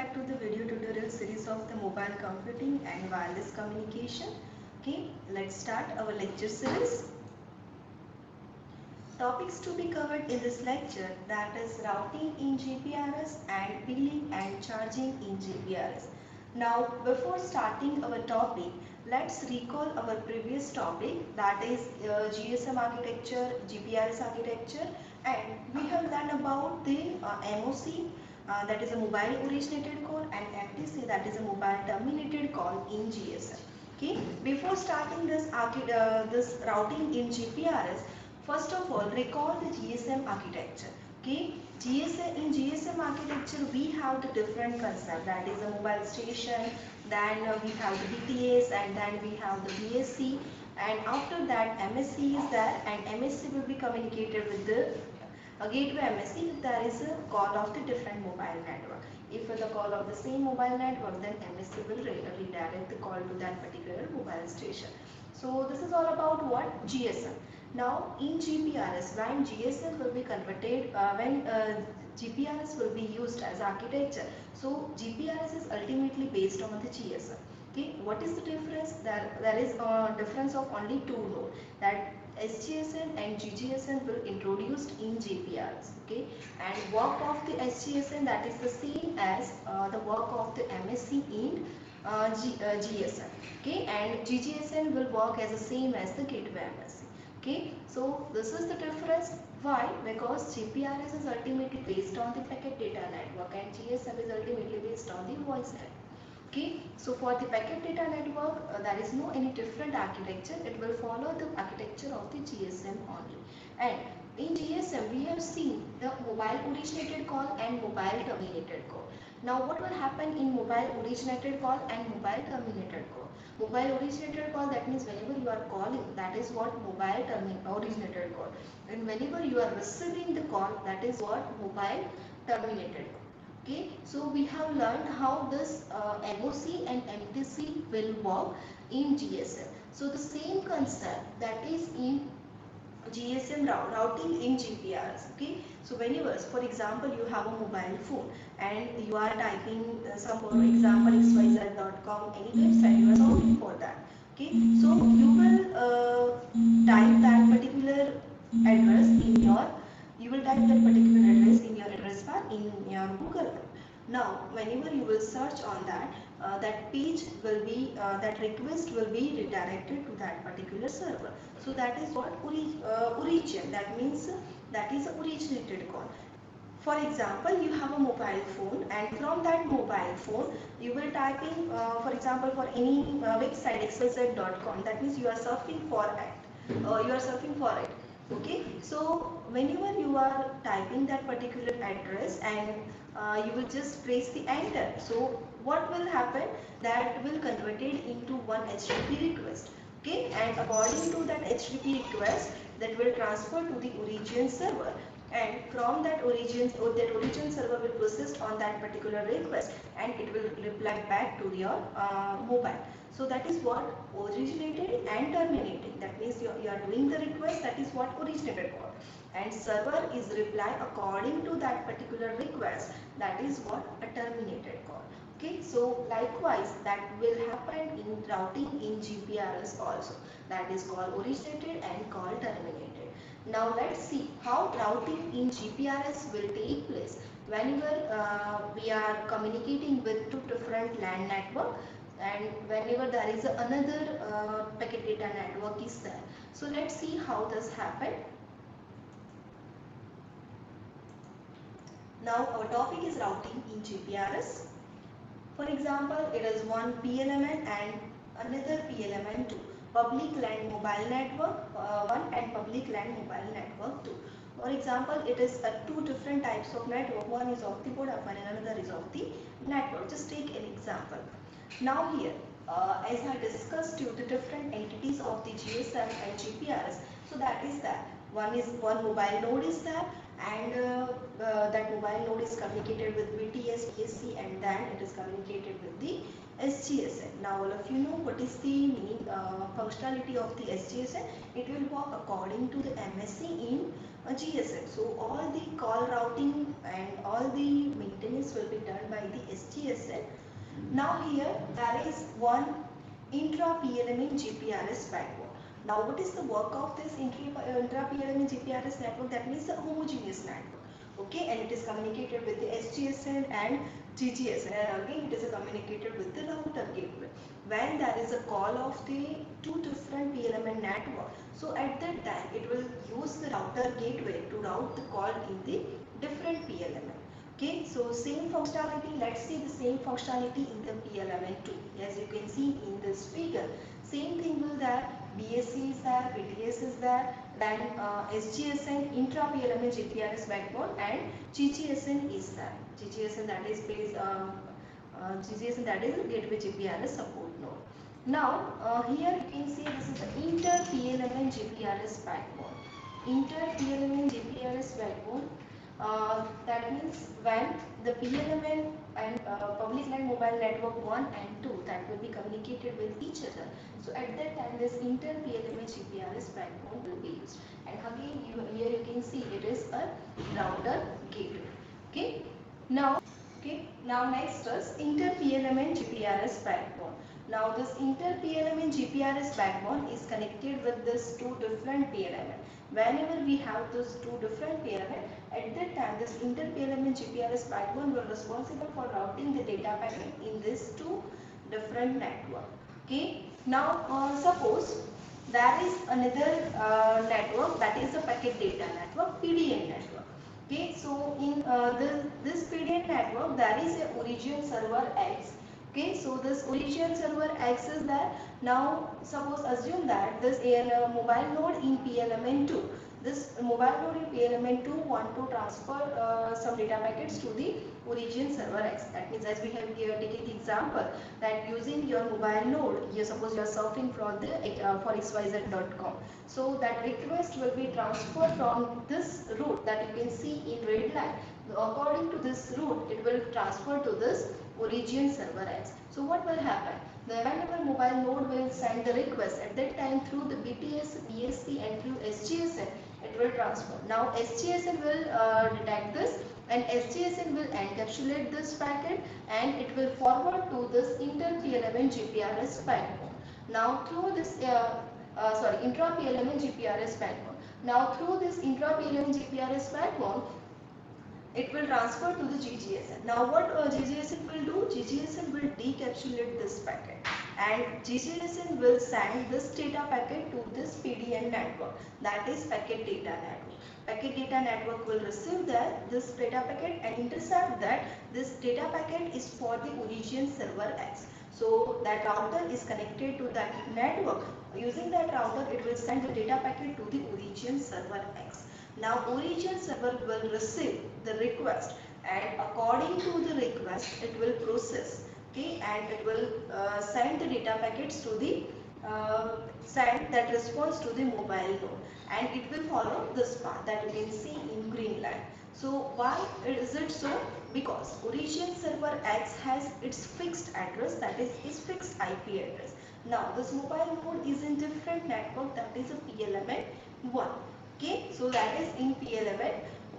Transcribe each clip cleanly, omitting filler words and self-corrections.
back to the video tutorial series of the mobile computing and wireless communication. Okay, let's start our lecture series. Topics to be covered in this lecture, that is routing in GPRS and billing and charging in GPRS. Now before starting our topic, let's recall our previous topic, that is GSM architecture, GPRS architecture, and we have learned about the MOC, that is a mobile originated call, and MTC, that is a mobile terminated call in GSM. Okay, before starting this routing in GPRS, first of all, recall the GSM architecture. Okay, in GSM architecture, we have the different concept, that is a mobile station. Then we have the BTS, and then we have the BSC, and after that MSC is there, and MSC will be communicated with the gateway MSC if there is a call of the different mobile network. If the call of the same mobile network, then MSC will redirect the call to that particular mobile station. So this is all about what? GSM. Now in GPRS, when GSM will be converted, when GPRS will be used as architecture, so GPRS is ultimately based on the GSM. Okay, what is the difference? There is a difference of only two nodes, that SGSN and GGSN will introduced in GPRS. Okay, and work of the SGSN, that is the same as the work of the MSC in GSN. Okay, and GGSN will work as the same as the gateway MSC. Okay, so this is the difference. Why? Because GPRS is ultimately based on the packet data network and GSM is ultimately based on the voice network. Okay, so for the packet data network, there is no any different architecture. It will follow the architecture of the GSM only. And in GSM, we have seen the mobile originated call and mobile terminated call. Now, what will happen in mobile originated call and mobile terminated call? Mobile originated call, that means whenever you are calling, that is what mobile originated call. And whenever you are receiving the call, that is what mobile terminated call. Okay, so we have learned how this MOC and MTC will work in GSM. So the same concept that is in GSM routing in GPRS. Okay, so whenever, for example, you have a mobile phone and you are typing some, for example, xyz.com, any website, you are searching for that. Okay, so you will type that particular address in your, you will type that particular address in your address bar in your Google. Now, whenever you will search on that, that page will be, that request will be redirected to that particular server. So that is what origin, that means that is originated call. For example, you have a mobile phone and from that mobile phone, you will type in, for example, for any website xyz.com, that means you are surfing for it. You are surfing for it. Okay, so whenever you are typing that particular address and you will just press the enter, so what will happen, that will convert it into one HTTP request. Okay, and according to that HTTP request, that will transfer to the origin server, and from that origin, or that origin server will process on that particular request and it will reply back to your mobile. So that is what originated and terminating, that means you are doing the request, that is what originated call, and server is reply according to that particular request, that is what a terminated call. Okay, so likewise that will happen in routing in GPRS also, that is call originated and call terminated. Now let's see how routing in GPRS will take place whenever we are communicating with two different LAN network, and whenever there is another packet data network is there. So let's see how this happen. Now our topic is routing in GPRS. For example, it is one PLMN and another PLMN 2. Public LAN mobile network 1 and public LAN mobile network 2. For example, it is two different types of network. One is of the Vodafone and another is of the network. Just take an example. Now here, as I discussed you the different entities of the GSM and GPRS. So that is that one mobile node is there, and that mobile node is communicated with BTS, PSC, and then it is communicated with the SGSN. Now all of you know what is the meaning, functionality of the SGSN. It will work according to the MSC in a GSM. So all the call routing and all the maintenance will be done by the SGSM. Now here there is one intra-PLMN GPRS backbone. Now what is the work of this intra-PLMN GPRS network? That means the homogeneous network. Okay, and it is communicated with the SGSN and GGSN, and again it is communicated with the router gateway. When there is a call of the two different PLMN network, so at that time it will use the router gateway to route the call in the different PLMN. Okay, so same functionality, let's see the same functionality in the PLMN2. As you can see in this figure, same thing will there, BSC is there, BTS is there, then SGSN, intra-PLMN GPRS backbone, and GGSN is there. GGSN that is based, GGSN that is gateway GPRS support node. Now here you can see this is the inter-PLMN GPRS backbone. Inter-PLMN GPRS backbone. That means when the PLMN and public line mobile network 1 and 2 that will be communicated with each other. So at that time this inter PLMN GPRS backbone will be used. And again here you can see it is a router gateway. Okay. Now next is inter PLMN GPRS backbone. Now this inter PLMN GPRS backbone is connected with this two different PLMN. Whenever we have those two different PLMN, at that time this inter PLMN GPRS backbone will responsible for routing the data packet in these two different network. Okay. Now suppose there is another network, that is a packet data network, PDN network. Okay, so in this PDN network there is a origin server X. Okay, so this origin server X is there. Now suppose assume that this mobile node in PLMN2, this mobile node in PLMN2 want to transfer some data packets to the origin server X. That means, as we have here taken the example that using your mobile node, you suppose you are surfing from the for xyz.com. So that request will be transferred from this route that you can see in red line. According to this route, it will transfer to this origin server X. So what will happen? Whenever mobile node will send the request, at that time through the BTS, BSC and through SGSN, it will transfer. Now SGSN will detect this, and SGSN will encapsulate this packet and it will forward to this inter-PLMN GPRS backbone. Now through this intra-PLMN GPRS backbone. Now through this intra-PLMN GPRS backbone, it will transfer to the GGSN. Now what GGSN will do? GGSN will decapsulate this packet and GGSN will send this data packet to this PDN network, that is packet data network. Packet data network will receive this data packet and intercept that this data packet is for the origin server X. So that router is connected to that network. Using that router, it will send the data packet to the origin server X. Now origin server will receive the request and according to the request it will process, okay, and it will send the data packets to the send that response to the mobile node, and it will follow this path that you can see in green line. So why is it so? Because origin server X has its fixed address, that is its fixed IP address. Now this mobile node is in different network, that is a PLMN 1. Okay, so that is in PLMN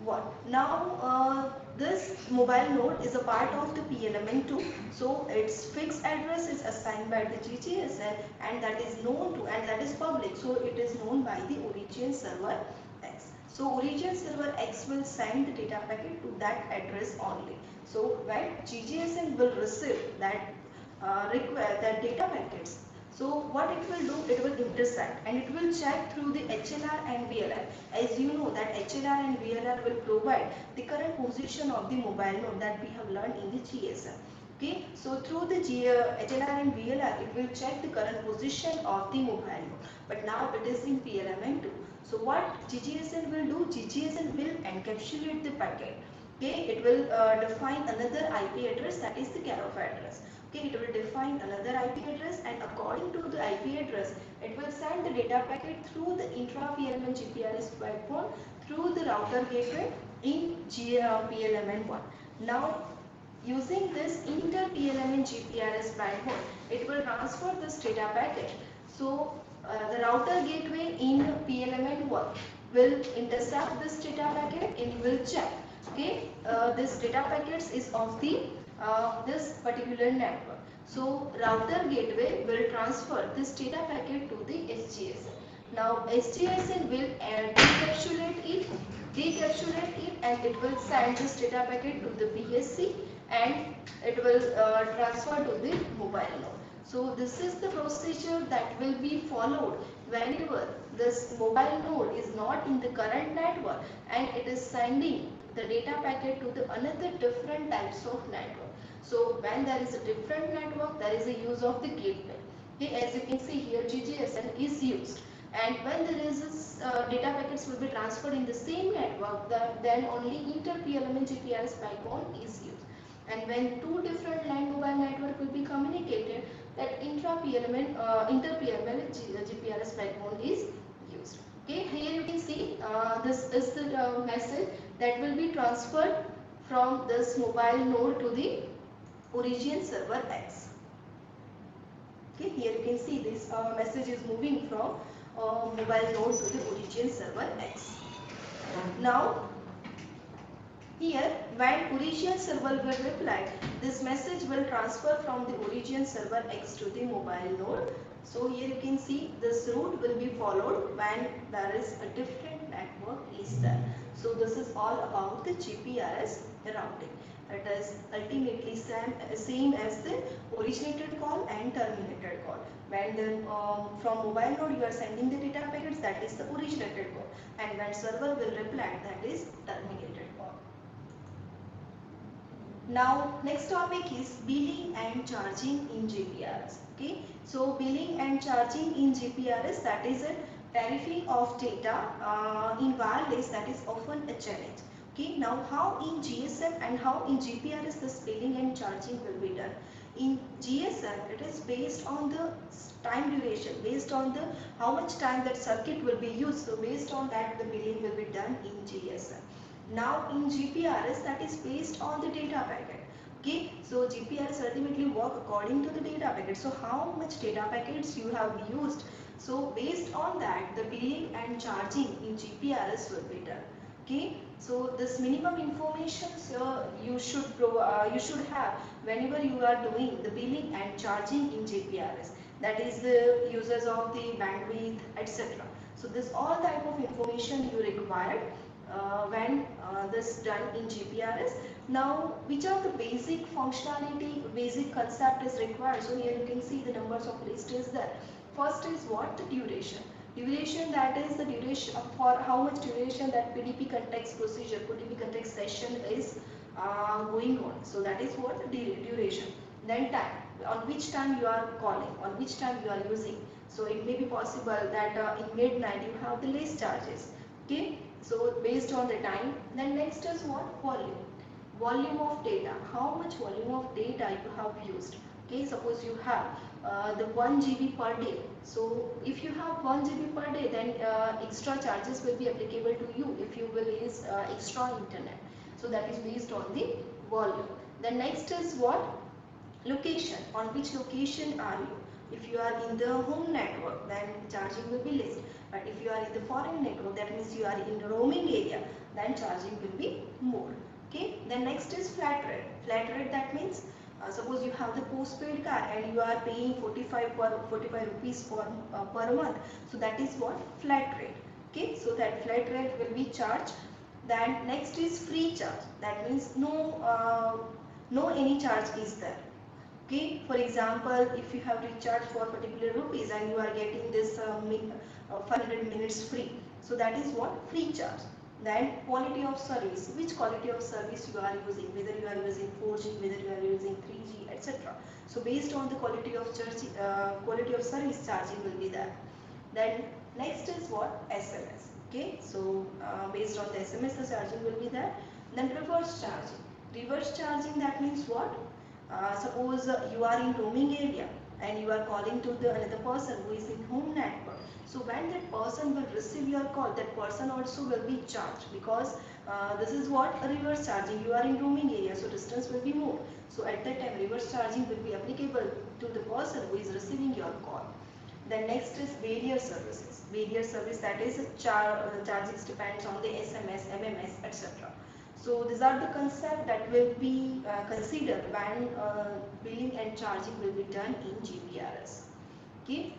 1. Now this mobile node is a part of the PLMN 2. So its fixed address is assigned by the GGSN and that is known to, and that is public. So it is known by the origin server X. So origin server X will send the data packet to that address only. So when GGSN will receive that that data packets, so what it will do, it will intercept and it will check through the HLR and VLR. As you know that HLR and VLR will provide the current position of the mobile node that we have learned in the GSM. Okay, so through the HLR and VLR, it will check the current position of the mobile node. But now it is in PLMN2. So what GGSN will do? GGSN will encapsulate the packet. Okay, it will define another IP address, that is the care-of address. Okay, it will define another IP address and according to the IP address, it will send the data packet through the intra-PLMN GPRS backbone through the router gateway in PLMN1. Now, using this inter-PLMN GPRS backbone, it will transfer this data packet. So, the router gateway in PLMN1 will intercept this data packet and will check. Okay, this data packets is of the this particular network. So router gateway will transfer this data packet to the SGSN. Now SGSN will decapsulate it, and it will send this data packet to the BSC, and it will transfer to the mobile node. So this is the procedure that will be followed whenever this mobile node is not in the current network and it is sending the data packet to the another different types of network. So when there is a different network, there is a use of the gateway. Okay, as you can see here, GGSN is used, and when there is data packets will be transferred in the same network, then only inter-PLM and GPRS backbone is used. And when two different land mobile network will be communicated, that intra-PLM and inter-PLM GPRS backbone is used. Okay, here you can see this is the message that will be transferred from this mobile node to the origin server X. Okay, here you can see this message is moving from mobile node to the origin server X. Now here, when origin server will reply, this message will transfer from the origin server X to the mobile node. So here you can see this route will be followed when there is a different network is there. So this is all about the GPRS routing. It is ultimately same as the originated call and terminated call. When from mobile node you are sending the data packets, that is the originated call, and when server will reply, that is terminated call. Now next topic is billing and charging in GPRS. Okay, so billing and charging in GPRS, that is a tariffing of data in wireless, that is often a challenge. Okay, now how in GSM and how in GPRS this billing and charging will be done? In GSM it is based on the time duration, based on the how much time that circuit will be used. So based on that the billing will be done in GSM. Now in GPRS, that is based on the data packet. Okay, so GPRS ultimately work according to the data packet. So how much data packets you have used, so based on that the billing and charging in GPRS will be done. Okay, so this minimum information you should have whenever you are doing the billing and charging in GPRS. That is the uses of the bandwidth, etc. So this all type of information you require when this done in GPRS. Now which are the basic functionality, basic concept is required. So here you can see the numbers of list is there. First is what? The duration. Duration, that is the duration for how much duration that PDP context procedure, PDP context session is going on. So that is what? The duration. Then time, on which time you are calling, on which time you are using. So it may be possible that in midnight you have the less charges. Okay, so based on the time. Then next is what? Volume. Volume of data. How much volume of data you have used. Okay, suppose you have the 1 GB per day. So if you have 1 GB per day, then extra charges will be applicable to you if you will use extra internet. So that is based on the volume. Then next is what? Location. On which location are you? If you are in the home network, then charging will be less. But if you are in the foreign network, that means you are in the roaming area, then charging will be more. Okay. Then next is flat rate. Flat rate, that means suppose you have the postpaid card and you are paying 45 rupees per month. So that is what? Flat rate. Okay. So that flat rate will be charged. Then next is free charge. That means no any charge is there. Okay, for example, if you have recharged for particular rupees and you are getting this 500 minutes free, so that is what? Free charge. Then quality of service, which quality of service you are using, whether you are using 4G, whether you are using 3G, etc. So based on the quality of service, charging will be there. Then next is what? SMS. Okay, so based on the SMS, the charging will be there. Then reverse charging. Reverse charging, that means what? Suppose you are in roaming area and you are calling to the another person who is in home network. So when that person will receive your call, that person also will be charged, because this is what? A reverse charging. You are in roaming area, so distance will be more. So at that time reverse charging will be applicable to the person who is receiving your call. Then next is barrier services. Barrier service, that is charges depends on the SMS, MMS, etc. So these are the concepts that will be considered when billing and charging will be done in GPRS. Okay.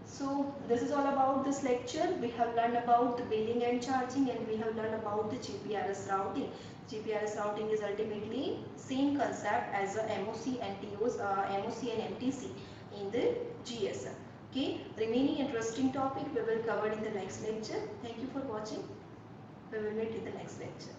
So this is all about this lecture. We have learned about the billing and charging, and we have learned about the GPRS routing. GPRS routing is ultimately same concept as the MOC and TOs, MOC and MTC in the GSM. Okay, remaining interesting topic we will cover in the next lecture. Thank you for watching. We will meet in the next lecture.